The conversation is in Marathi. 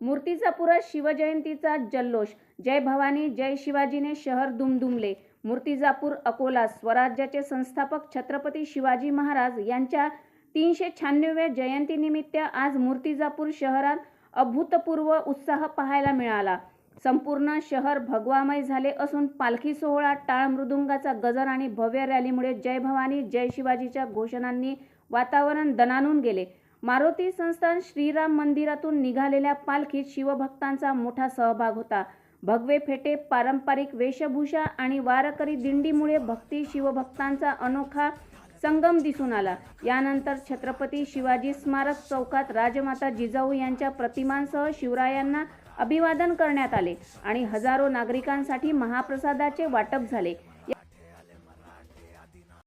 मूर्तिजापुरात शिवजयंतीचा जल्लोष. जय भवानी जय शिवाजीने शहर दुमदुमले. मूर्तिजापूर अकोला. स्वराज्याचे संस्थापक छत्रपती शिवाजी महाराज यांच्या 396व्या जयंतीनिमित्त आज मूर्तिजापूर शहरात अभूतपूर्व उत्साह पाहायला मिळाला. संपूर्ण शहर भगवामय झाले असून पालखी सोहळा, टाळ मृदुंगाचा गजर आणि भव्य रॅलीमुळे जय भवानी जय शिवाजीच्या घोषणांनी वातावरण दणाणून गेले. मारुती संस्थान श्रीराम मंदिरातून निघालेल्या पालखीत शिवभक्तांचा मोठा सहभाग होता. भगवे फेटे, पारंपरिक वेशभूषा आणि वारकरी दिंडीमुळे भक्ती शिवभक्तांचा अनोखा संगम दिसून आला. यानंतर छत्रपती शिवाजी स्मारक चौकात राजमाता जिजाऊ यांच्या प्रतिमांसह शिवरायांना अभिवादन करण्यात आले आणि हजारो नागरिकांसाठी महाप्रसादाचे वाटप झाले.